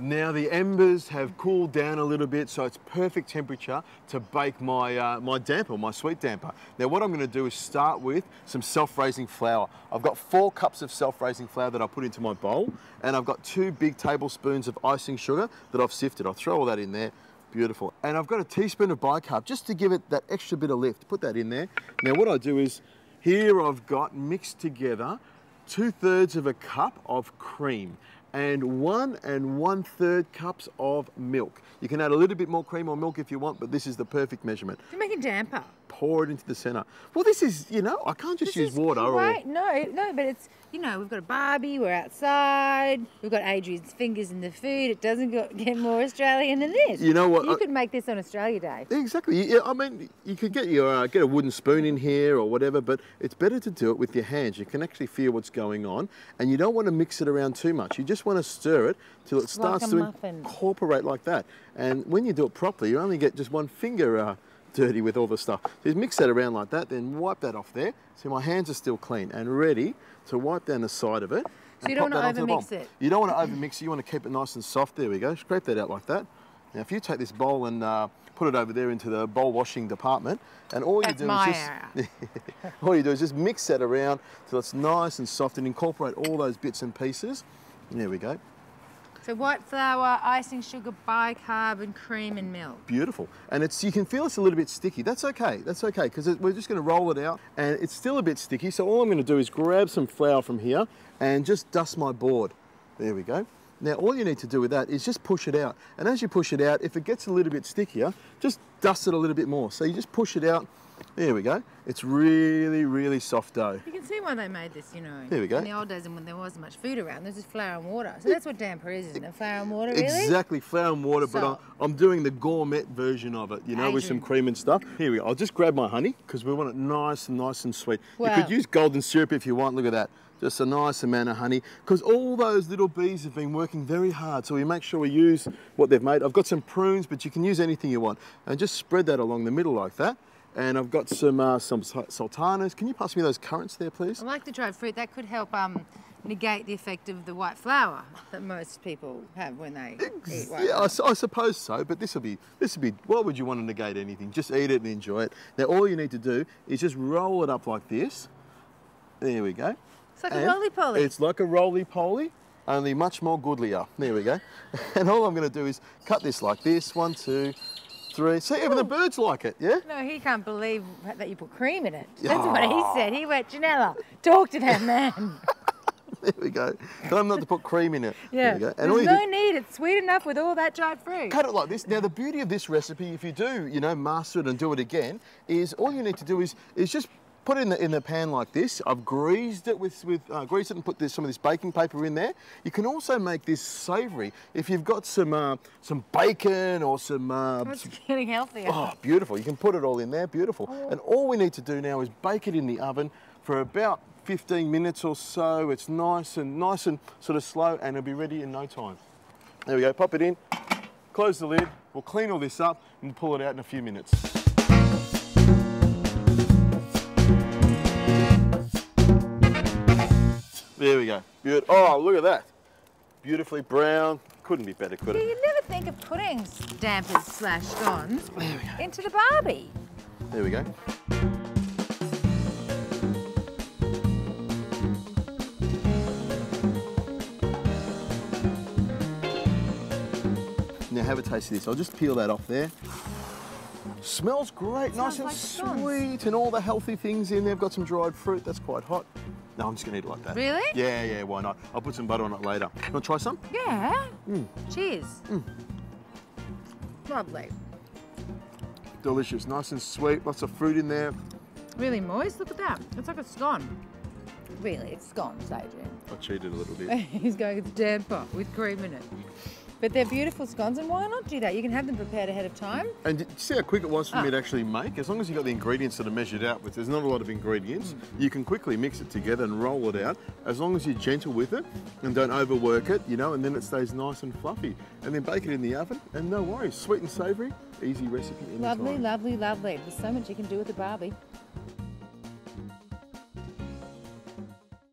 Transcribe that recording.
Now the embers have cooled down a little bit, so it's perfect temperature to bake my my damper, my sweet damper. Now what I'm going to do is start with some self-raising flour. I've got 4 cups of self-raising flour that I put into my bowl, and I've got 2 big tablespoons of icing sugar that I've sifted. I'll throw all that in there. Beautiful. And I've got a teaspoon of bicarb just to give it that extra bit of lift. Put that in there. Now what I do is, here I've got mixed together 2/3 of a cup of cream and 1 1/3 cups of milk. You can add a little bit more cream or milk if you want, but this is the perfect measurement. You're making damper. Pour it into the centre. Well, this is, you know, I can't just use water. Right? No, but it's, you know, we've got a Barbie, we're outside, we've got Adrian's fingers in the food. It doesn't get more Australian than this. You know what? You could make this on Australia Day. Exactly. Yeah, I mean, you could get your get a wooden spoon in here or whatever, but it's better to do it with your hands. You can actually feel what's going on, and you don't want to mix it around too much. You just want to stir it till it starts to incorporate like that. And when you do it properly, you only get just one finger dirty with all the stuff. So just mix that around like that, then wipe that off there. See, my hands are still clean and ready to wipe down the side of it. So you don't want to overmix it? You don't want to overmix it, you want to keep it nice and soft. There we go, scrape that out like that. Now if you take this bowl and put it over there into the bowl washing department, and all you do is just all you do is just mix that around till it's nice and soft and incorporate all those bits and pieces. And there we go. So white flour, icing sugar, bicarb, and cream and milk. Beautiful. And it's, you can feel it's a little bit sticky. That's okay, because we're just going to roll it out, and it's still a bit sticky. So all I'm going to do is grab some flour from here and just dust my board. There we go. Now all you need to do with that is just push it out. And as you push it out, if it gets a little bit stickier, just dust it a little bit more. So you just push it out. There we go. It's really, really soft dough. You can see why they made this, you know. There we go. In the old days when there wasn't much food around, there's just flour and water. So that's what damper is, isn't it? Flour and water, really? Exactly, flour and water, but I'm doing the gourmet version of it, you know, with some cream and stuff. Here we go. I'll just grab my honey, because we want it nice and sweet. Wow. You could use golden syrup if you want. Look at that. Just a nice amount of honey, because all those little bees have been working very hard, so we make sure we use what they've made. I've got some prunes, but you can use anything you want. And just spread that along the middle like that. And I've got some sultanas. Can you pass me those currants there, please? I like the dried fruit. That could help negate the effect of the white flour that most people have when they eat white flour. I suppose so, but this will be, why would you want to negate anything? Just eat it and enjoy it. Now all you need to do is just roll it up like this. There we go. It's like a roly-poly. It's like a roly-poly, only much more goodlier. There we go. And all I'm going to do is cut this like this. 1, 2, 3. See, even the birds like it, yeah? No, he can't believe that you put cream in it. That's what he said. He went, Janella, talk to that man. There we go. Tell him not to put cream in it. Yeah. There we go. And there's no need. It's sweet enough with all that dried fruit. Cut it like this. Now, the beauty of this recipe, if you do, you know, master it and do it again, is all you need to do is just put it in the pan like this. I've greased it greased it and put some of this baking paper in there. You can also make this savoury if you've got some bacon or some. It's getting healthier. Oh, beautiful! You can put it all in there. Beautiful. Oh. And all we need to do now is bake it in the oven for about 15 minutes or so. It's nice and sort of slow, and it'll be ready in no time. There we go. Pop it in. Close the lid. We'll clean all this up and pull it out in a few minutes. There we go. Beautiful. Oh, look at that. Beautifully brown. Couldn't be better, could it? You'd never think of putting dampers / scones into the Barbie. There we go. Now have a taste of this. I'll just peel that off there. Smells great, nice and sweet, and all the healthy things in there. I've got some dried fruit. That's quite hot. No, I'm just going to eat it like that. Really? Yeah, why not? I'll put some butter on it later. You want to try some? Yeah. Cheers. Lovely. Delicious, nice and sweet, lots of fruit in there. Really moist, look at that. It's like a scone. Really, it's scones, Adrian. I cheated a little bit. He's going, it's damper with cream in it. But they're beautiful scones, and why not do that? You can have them prepared ahead of time. And did you see how quick it was for me to actually make? As long as you've got the ingredients that are measured out with, there's not a lot of ingredients, you can quickly mix it together and roll it out, as long as you're gentle with it and don't overwork it, you know, and then it stays nice and fluffy. And then bake it in the oven, and no worries, sweet and savoury, easy recipe anytime. Lovely, lovely, lovely. There's so much you can do with the Barbie.